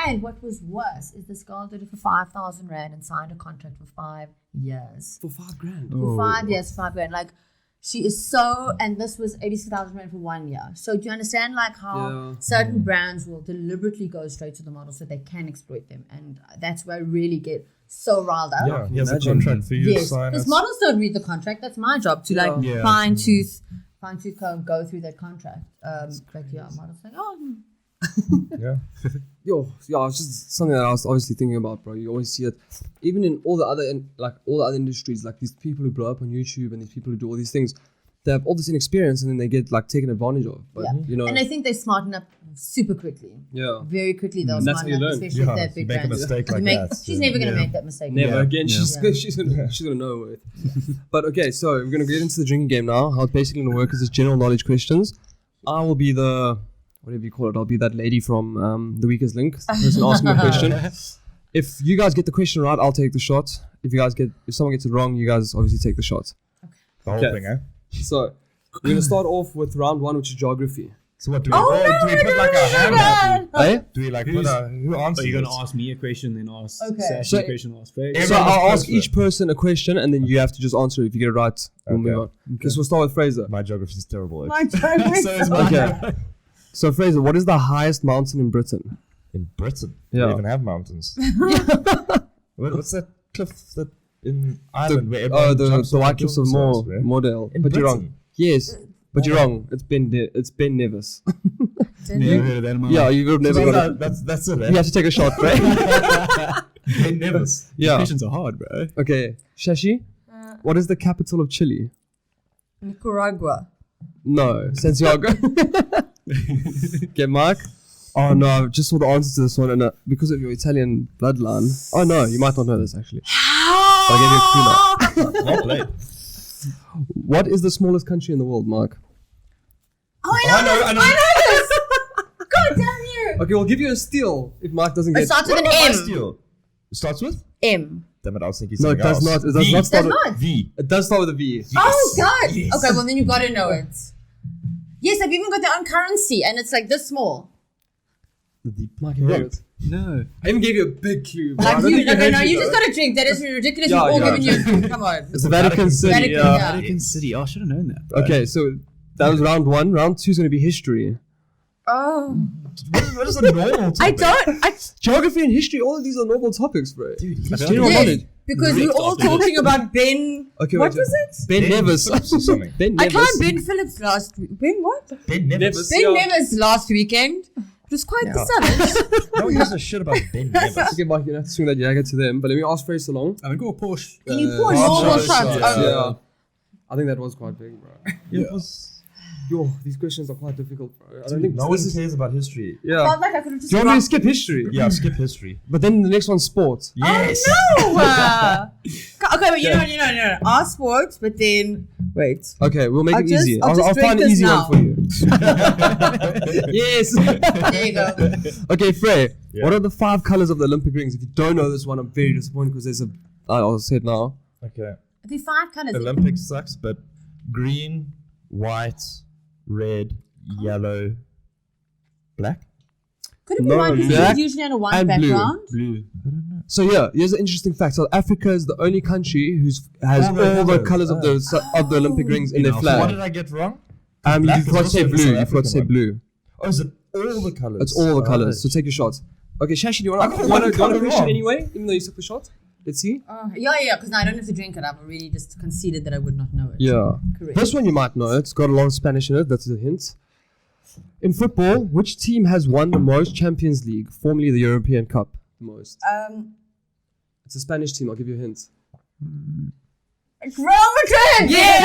And what was worse is this girl did it for 5,000 Rand and signed a contract for 5 years. For $5,000? For 5 years, $5,000. Like, she is so, and this was 86,000 Rand for 1 year. So do you understand how certain brands will deliberately go straight to the model so they can exploit them? And that's where I really get so riled up. Yeah, he has a contract for you to sign. Because models don't read the contract. That's my job to fine tooth comb, go through that contract. But models like, it's just something that I was obviously thinking about, bro. You always see it, even in all the other industries, like these people who blow up on YouTube and these people who do all these things. They have all this inexperience and then they get like taken advantage of. But, and I think they smarten up super quickly. Yeah, very quickly they'll smarten up, especially if they're big brands. Make a mistake like that. She's never going to make that mistake. Never again. She's gonna know it. But okay, so we're gonna get into the drinking game now. How it's basically gonna work is just general knowledge questions. I will be the whatever you call it. I'll be that lady from the Weakest Link, the person asking the question. If you guys get the question right, I'll take the shot. If someone gets it wrong, you guys obviously take the shot. The whole thing, eh? So we're gonna start off with round 1, which is geography. So what do we? Do we put like a hand up? Eh? Do we like put a who answers? Are you gonna ask me a question, then ask Sassy a question, ask Fred? So I'll ask each person a question, and then you have to just answer it. If you get it right, we'll move on. Okay. So we'll start with Fraser. My geography is terrible. My geography. Okay. So Fraser, what is the highest mountain in Britain? In Britain? Yeah. We even have mountains. What's that cliff in Ireland where everyone jumps the White Cliffs of Mordale. In but Britain? you're wrong. Yes. But you're wrong. It's Ben Nevis. Never heard of that in my Yeah, life. you've never got it. That's it. You have to take a shot, right? Ben Nevis. These Yeah. questions are hard, bro. Okay, Shashi, what is the capital of Chile? Nicaragua. No, Santiago. Okay, Mark. Oh no, I just saw the answer to this one, and because of your Italian bloodline. Oh no, you might not know this actually. I'll give you a clue now. Well played. What is the smallest country in the world, Mark? Oh, I know this. God damn you. Okay, we'll give you a steal if Mark doesn't It get. starts with an What M. Steal? Starts with? M. Damn it, I was thinking No, it something does else. not. It does not start. Does With, not. V. it does start with a V. Oh God. Yes. Okay, well then you gotta know it. Yes, they've even got their own currency, and it's like this small. Mark, you got it. No. I even gave you a big clue. Bro. I Like don't you, think no, heard no, you though. just got to drink. That is ridiculous. Yeah, We've all yeah. given you a clue. Come on. It's the Vatican City. Vatican, Yeah. yeah. Vatican City. Oh, I should have known that. Bro. Okay, so that was round one. Round two is going to be history. Oh, What is a normal topic? I don't. Geography and history, all of these are normal topics, bro. Dude, That's history. general Yes, knowledge. because we're all talking about Ben. Okay, What wait, was it? Ben Ben Nevis. Phillips or something. Ben I Nevis. climbed Ben Phillips last week. Ben what? Ben Nevis. Nevis. Ben Yeah. Nevis last weekend. It was quite the savage. No one gives a shit about Ben Nevis. Okay, Mike, you have to swing that Jagger to them, but let me ask Fraser along. I'm going to go Porsche. Can you pour Oh, normal sorry, shots? sorry. Oh. I think that was quite big, bro. It was. Yo, these questions are quite difficult, bro. I don't Dude, think no one this is. cares about history. Yeah. Felt like I could have just. Do you want me to rocked- skip history? Yeah, skip history. But then the next one's sport. Yes. Oh no! Okay, but you know. Our sports, but then wait. Okay, we'll make I'll it just- easy. I'll just I'll drink find an this easy now. one for you. Yes. There you go. Okay, Frey. Yeah. What are the 5 colors of the Olympic rings? If you don't know this one, I'm very disappointed because there's a. I'll say it now. Okay. The 5 colors. Olympics sucks, but green, white, red, yellow, black. Could it be No, one because black it's usually on a white and blue. background? Blue. So yeah, here's an interesting fact. South Africa is the only country has All all the the colors of the Olympic rings in their What flag. did I get wrong? You Black is forgot to also say the blue. South You forgot to say African blue. Oh, is it all the colors? It's all the colors. Right. So take your shots. Okay, Shashi, do you I want got to one do colour a question wrong. anyway? Even though you took the shot. Let's see. Yeah, because now I don't have to drink it. I've already just conceded that I would not know it. Yeah. Correct. This one you might know. It's got a lot of Spanish in it. That's a hint. In football, which team has won the most Champions League, formerly the European Cup? The most. It's a Spanish team. I'll give you a hint. It's Real Madrid! Yeah!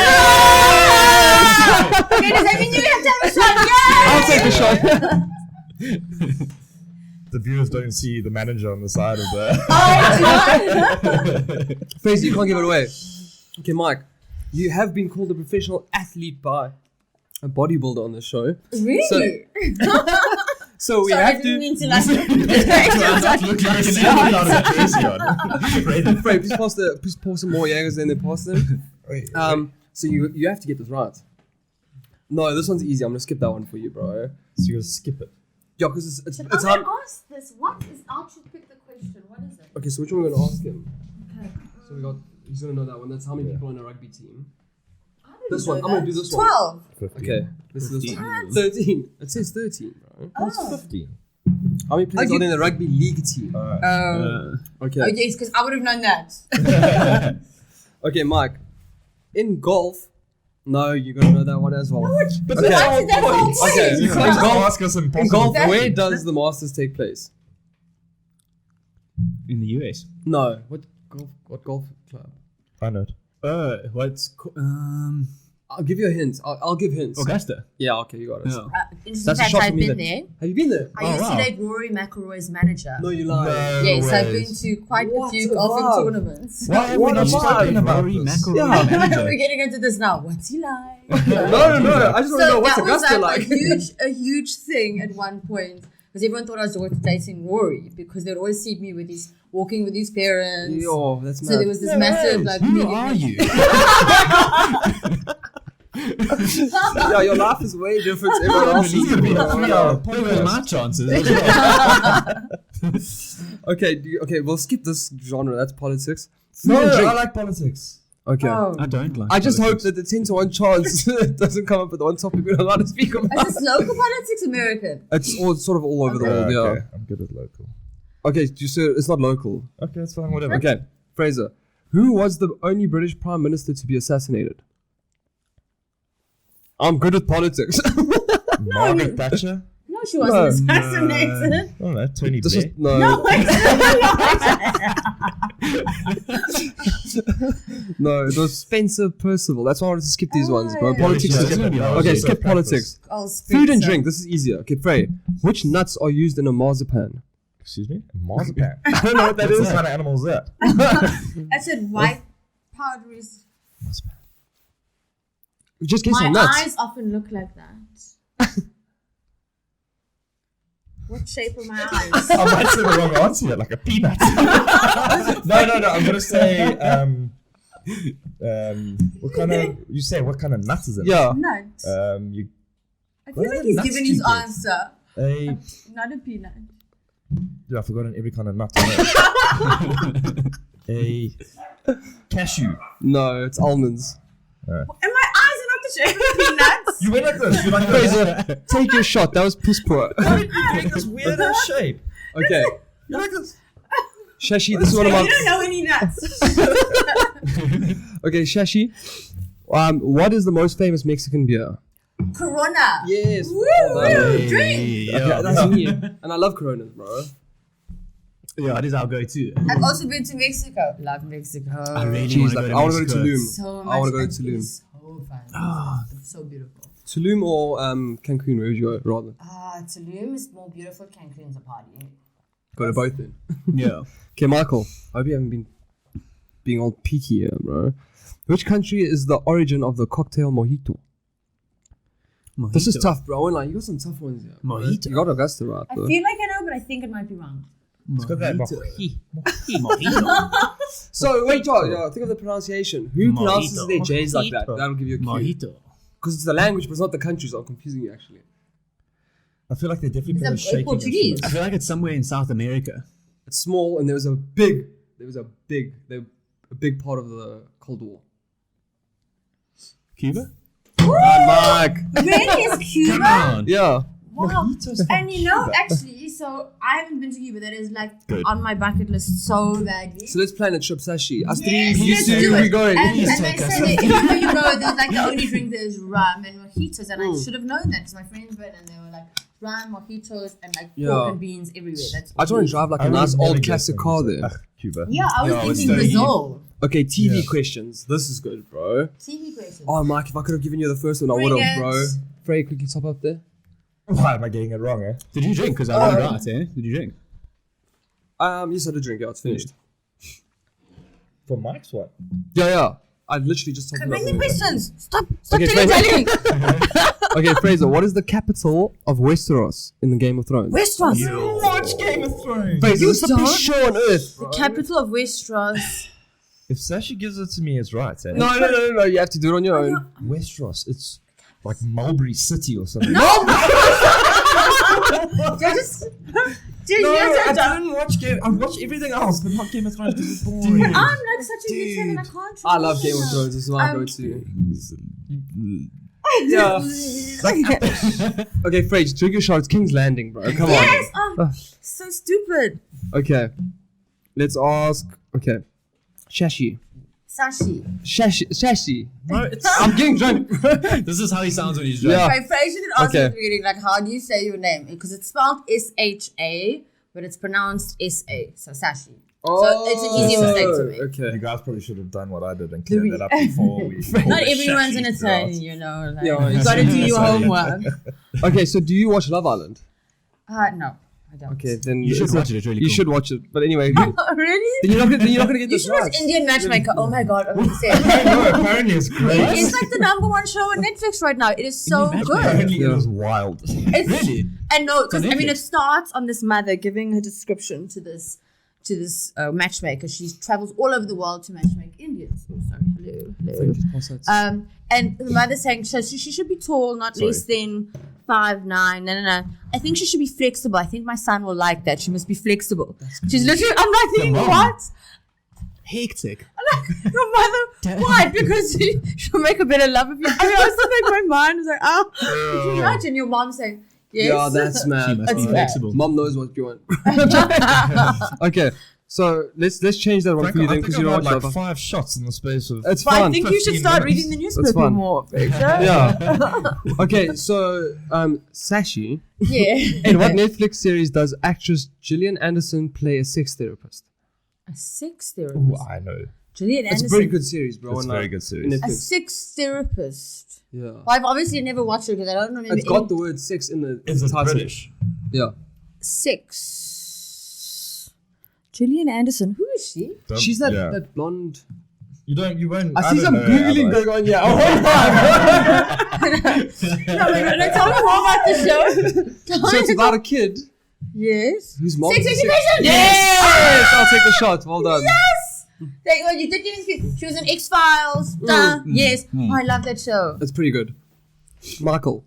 Okay, does that mean you have to have a shot? Yeah! I'll take the shot. The viewers don't see the manager on the side of the. Fraser, you can't give it away. Okay, Mike. You have been called a professional athlete by a bodybuilder on the show. Really? So we Sorry, I have didn't to. mean to like. Look like an athlete without a jersey on. Frey, please pour some more Jaegers and then pass them. So you have to get this right. No, this one's easy. I'm gonna skip that one for you, bro. So you gotta skip it. Yeah, because it's I'm hard. gonna ask this. What is? I should pick the question. What is it? Okay, so which one are we gonna ask him? Okay. So he's gonna know that one. That's how many people in a rugby team. I don't This know one. I'm gonna that. do this one. 12. 15. Okay, this is this one. What? 13. It says 13, bro. That's 15. How many players Oh, are in the rugby league team? Oh, Okay. yes, because I would have known that. Okay, Mike. In golf. No, you're gonna know that one as well. But Okay. That's the whole point. Okay. You can't just ask us In impossible. golf, Exactly. where does the Masters take place? In the US. No. What golf club? I know it. I'll give you a hint. I'll give hints. Augusta. Yeah, okay, you got it. Yeah. Interesting That's a fact, shot for I've me been then. there. Have you been there? I Oh, used wow. to date Rory McIlroy's manager. No, you lie. No. Yes, I've ways. been to quite a What few a golfing vibe. tournaments. Why have we What not a spoken vibe. about Rory this? McIlroy Yeah. manager. We're getting into this now. What's he like? No. I just want to know what's that was Augusta like like. a huge thing at one point because everyone thought I was dating Rory because they'd always see me with his walking with his parents. Yo, that's mad. So there was this massive like. Who meeting. are you? Yeah, your life is way different to everyone else's. There goes my chances as well. Okay, we'll skip this genre. That's politics. No, Food and drink. I like politics. Okay. Oh. I don't like I just hope politics. that the 10 to 1 chance doesn't come up with the one topic we're not allowed to speak about. Is this local politics, American? It's all sort of all over the world, yeah. Okay, I'm good at local. Okay, so it's not local. Okay, that's fine, whatever. Okay, Fraser. Who was the only British Prime Minister to be assassinated? I'm good with politics. Margaret Thatcher? No, she wasn't assassinated. I don't know, Tony This Blair. is, no. No, it was Spencer Percival. That's why I wanted to skip these ones, bro. Politics is okay, skip politics. Food and drink. This is easier. Okay, Frey. Which nuts are used in a marzipan? Excuse me? Marzipan. I don't know what that What is. kind of animal is that? I said white powdery. Marzipan. Just guess My on nuts. eyes often look like that. What shape are my eyes? I might say the wrong answer yet, like a peanut. No. I'm gonna say what kind of nut is it? Yeah. Nut. You I what feel like other he's nuts given do you his get? answer. Not a peanut. Dude, I've forgotten every kind of nut. A cashew. No, it's almonds. And my eyes are not the shape of peanuts. You went like this. You're like Fraser, take your shot. That was piss poor. Why did you make this weird ass shape? Okay. You're like this. Shashi, this is one of You my... don't know any nuts. Okay, Shashi. What is the most famous Mexican beer? Corona. Yes. Woo, Well done. woo, drink. Okay, that's me. And I love Coronas, bro. Yeah, it is our go-to. I've also been to Mexico. Love Mexico. I really Jeez, want like, to go to I want to go to Mexico. Tulum. So much. I want to go to and Tulum. it's so fun. It's so beautiful. Tulum or Cancun? Where would you go rather? Tulum is more beautiful. Cancun's a party. Go to both then. Yeah. Okay, Michael. I hope you haven't been being all peaky here, bro. Which country is the origin of the cocktail mojito? This is tough, bro. I won't lie. You got some tough ones here. Bro. Mojito. You got Augusta right, I though. feel like I know, but I think it might be wrong. It's got that Mojito. So, wait, yo, think of the pronunciation. Who pronounces Mojito. their J's like that? Mojito. That'll give you a cue. Mojito. Because it's the language, but it's not the country, so I'm confusing you, actually. I feel like they definitely Is put a that shaking Portuguese? instrument. I feel like it's somewhere in South America. It's small, and there was a big part of the Cold War. Cuba? Mike. Really? Is Cuba? Yeah. Wow. Mojitos from And you know, Cuba. actually, so I haven't been to Cuba. That is like Good. on my bucket list so badly. So let's plan a trip, Sashi. Us three, Yes, you let's two, do we it. going. And Please they take us. say that everywhere you go, there's like the only drink there's rum and mojitos, and I should have known that because my friends went and they were like rum, mojitos, and like Yeah. pork and beans everywhere. That's I just want to drive like I a would nice never old guess classic when car you there. said, Cuba. Yeah, I was Yeah, it's thinking dirty. Brazil. Okay, TV Yeah. questions. This is good, bro. TV questions. Oh, Mike, if I could have given you the first one, I Bring would have, it. bro. Frey, quickly top up there. Why am I getting it wrong, eh? Did you drink? Because I got it right, eh? Did you drink? Yes, I did drink. Yeah, it's finished. For Mike's one. Yeah. I literally just topped it Bring up. the questions. Stop Okay, telling. Okay, Fraser, what is the capital of Westeros in the Game of Thrones? Westeros. Watch Game of Thrones. Fraser, this is the don't? best show on earth. The capital of Westeros. If Sashi gives it to me, it's right, eh? No. You have to do it on your own. Westeros, it's like Mulberry City or something. I didn't watch Game. I watched everything else, but not Game of Thrones because it's boring. I'm like such a huge fan and I can't. I love Game of Thrones. This is my go-to. Yeah. Okay, Fraser, drink your shot. It's King's Landing, bro. Come Yes. on. Oh, so stupid. Okay. Let's ask. Okay. Shashi. Shashi. No, it's I'm getting drunk. This is how he sounds when he's drunk. Yeah. My Fraser did ask Okay. at the beginning, like, how do you say your name? Because it's spelled S-H-A, but it's pronounced S-A, so Sashi. So it's an easy mistake to make. you Okay. guys probably should have done what I did and cleared that up before we. Not everyone's an Italian, you know. Like, Yeah, you got to do your Italian. homework. Okay, so do you watch Love Island? No, I don't. Okay, then You should it's watch it, it's really You cool. should watch it. But anyway, Really? then you're not gonna get You this should watch right. Indian Matchmaker. Oh my god, I'm No, apparently it's great. It's like the number one show on Netflix right now. It is so Indian good. Apparently Yeah. it was wild. It's, Really? And no, because It's on I mean, it Netflix. starts on this mother giving her description to this matchmaker. She travels all over the world to matchmake Indians. Oh, sorry, hello. And the mother saying she should be tall, not less than 5'9". No. I think she should be flexible. I think my son will like that. She must be flexible. She's literally. I'm like thinking, mom. what? Hectic. Your mother? Why? Because she'll make a better love of you. I mean, I was still like, my mind was like, oh, could you imagine your mom saying, yes? Yeah, that's She mad. must be That's flexible. Mom knows what you want. Okay, So let's change that one for you then, because you don't watch like 5 shots in the space of. It's But fun. I think you should start reading the newspaper more. Yeah. Okay, so Sashi, Yeah. in what Netflix series does actress Gillian Anderson play a sex therapist? A sex therapist. Ooh, I know. Gillian It's Anderson. a very good series, bro. It's a very good series. in A Netflix. sex therapist. Yeah. Well, I've obviously never watched it because I don't remember. It's got the word sex in the Is it title. British? Yeah. Sex. Gillian Anderson. Who is she? She's that blonde. You won't. I see don't some know, Googling otherwise. going on. Yeah. Oh No, tell me more about the show. So it's about a kid Yes. whose mom. Sex is a education. Yes! I'll take the shot. Well done. Yes. Well, you did get She was in X-Files. Yes. Oh, I love that show. That's pretty good. Michael,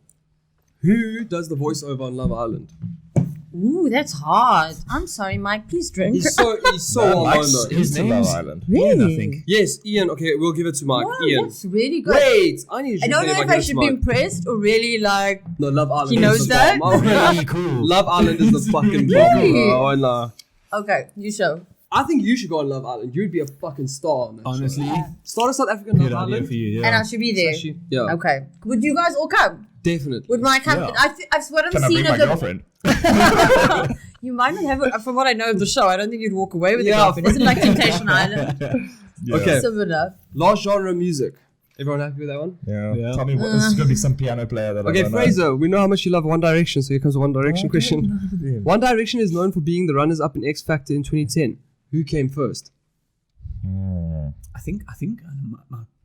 who does the voiceover on Love Island? Ooh, that's hard. I'm sorry, Mike. Please drink. He's so well known though. His name's- Love Island. Ian, I think. Yes, Ian. Okay, we'll give it to Mike. Wow, Ian. that's really good. Wait, I need to I don't know give if I it to should be Mike. impressed or really like. No, Love Island. He is knows the that? bomb. Really cool. Love Island is the fucking bomb. Really? Bro. And, Okay, you show. I think you should go on Love Island. You'd be a fucking star on that Honestly, show. Start a South African good Love idea Island. for you. And Yeah. I should be there. Sashi. Yeah, Okay. Would you guys all come? definitely. Would Mike come? Yeah. I've what Can I'm I bring seeing my of the. girlfriend? You might not have it. From what I know of the show, I don't think you'd walk away with Yeah, your girlfriend. Isn't it like Temptation Island? Yeah. Okay. Similar. Last genre music. Everyone happy with that one? Yeah. Tell me what. This is gonna be some piano player that I Okay, don't know. Fraser, we know how much you love One Direction, so here comes a One Direction question. Yeah. One Direction is known for being the runners-up in X Factor in 2010. Who came first? I think.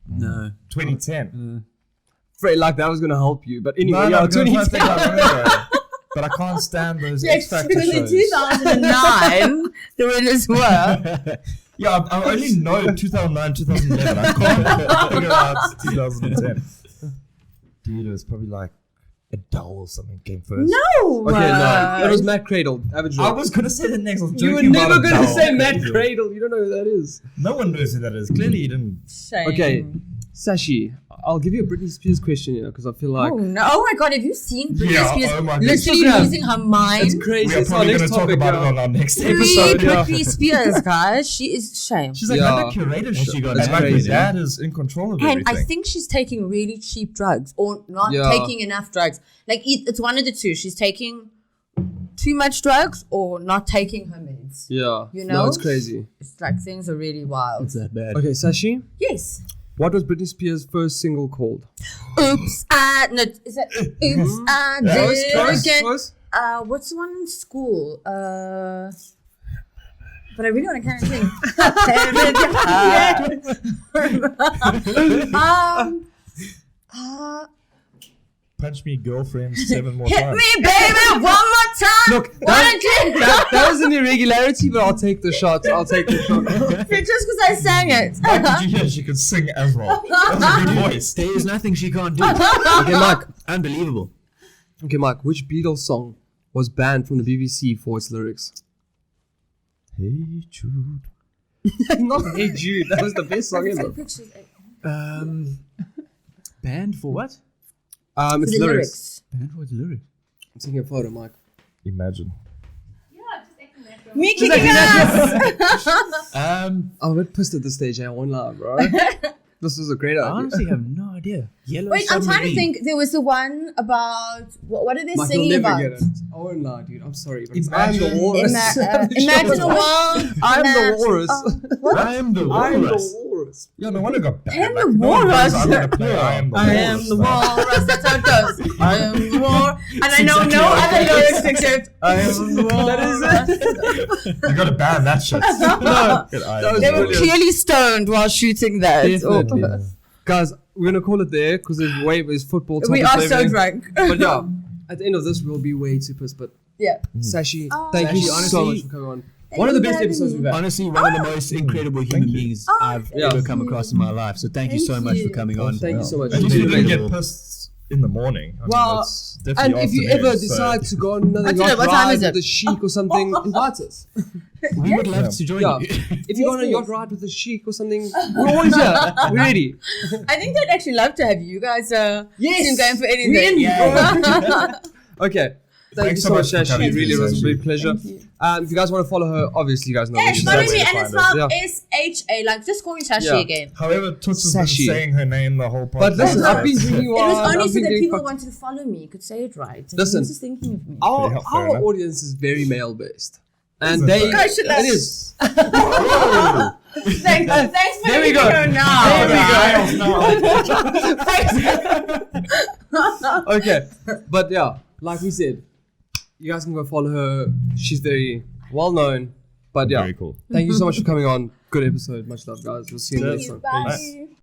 No. 2010. Fred, like that was gonna help you, but anyway, No, yeah, because I 2010. think I remember. But I can't stand those X Factor Because in shows. 2009, the winners were. Yeah, I only know 2009, 2011. I can't figure out 2010. Dude, it was probably like Adele or something came first. No! Okay, no, it was Matt Cradle. Average I Joe. was gonna say the next. I was You were joking never about gonna Adele. say Matt Cradle. You don't know who that is. No one knows who that is. Clearly, you didn't. Shame. Okay, Sashi, I'll give you a Britney Spears question here because I feel like Oh no! Oh my God! Have you seen Britney Yeah, Spears oh my God. literally Instagram. losing her mind? it's crazy. We are It's our probably next gonna talk topic. about it yeah. on our next Free episode. Yeah. Britney Spears, guys. She is shame. She's like Yeah. under curatorship. She got and like her crazy. dad is in control of And everything. I think she's taking really cheap drugs or not Yeah. taking enough drugs. Like it's one of the two. She's taking too much drugs or not taking her meds. Yeah, You no, know? it's crazy. It's like things are really wild. It's that bad. Okay, Sashi, Yes. what was Britney Spears' first single called? Oops, no, is that oops, I did Close, it again. close. What's the one in school? But I really want to kind of sing. Punch me, girlfriend, 7 more Hit times. me, baby, one more time. Look, One again. that was an irregularity, but I'll take the shot. Just because I sang it. Did you hear she could sing as well? That's a good voice. There is nothing she can't do. Okay, Mike. Unbelievable. Okay, Mike. Which Beatles song was banned from the BBC for its lyrics? Hey, Jude. Not Hey Jude. That was the best song ever. Banned for what? It's The lyrics. Banned for its lyrics. I'm taking a photo, Mike. Imagine. Me kicking ass. I'm a bit pissed at this stage. I won't lie, bro. This is a great I idea. honestly have no idea. Yellow Wait, I'm trying to Submarine. think. There was the one about what are they Mike, singing you'll never about? get it. I won't lie, dude. I'm sorry. But Imagine- I'm the walrus. Imagine a world. I'm the walrus. I am the I'm the walrus. walrus. Yeah, no wonder I got banned. I am Like, the no one knows walrus. I'm gonna play I am the I am walrus. the walrus. That's how it goes. I am the walrus. And I know exactly no how it other goes. lyrics except I am the walrus. That is it. You gotta ban that shit. No, that was They were brilliant. clearly stoned while shooting that. Definitely. Oh. Guys, we're gonna call it there because there's football. We topics are and so everything. drunk. But yeah, at the end of this, we'll be way too pissed. But Yeah. Sashi, Oh. thank you Sashi, so honestly, much for coming on. One of the best episodes we've had. Honestly, one of the most incredible human beings I've Yeah. ever come across in my life. So thank you so Thank much you. for coming on. Thank you so much. At It's least you been didn't great. get pissed in the morning. I mean, Well, that's And definitely if you afternoon, ever so- decide to go on another What's it? yacht What time ride is it? with a sheik or something, invite us. We would love to join Yeah. you. If you go on a Yes, yacht ride with a sheik or something, we're always here. We're ready. I think they'd actually love to have you. You guys seem going for anything. We're in, bro. Okay. Thank you so much, for Shashi. coming Really, it to was a Shashi. big pleasure. Thank you. If you guys want to follow her, obviously you guys know where Yes, she's follow at. me, and it's spelled Yeah. SHA. Like, just call me Shashi Yeah. again. However, Toots has been Sassy. saying her name the whole podcast. But listen, I've been drinking It wine. was only I've so been that doing people fuck- wanted to follow me. You could say it right. And Listen. he was just thinking of me. Our, Fair our enough. audience is very male based. And Is it? they. Gosh, It is. Thanks for There we letting me go. know now. There we go. Okay. But yeah, like we said, you guys can go follow her. She's very well known. But yeah, Very cool. thank you so much for coming on. Good episode. Much love, guys. We'll see you Cheers. next time. Bye. Peace.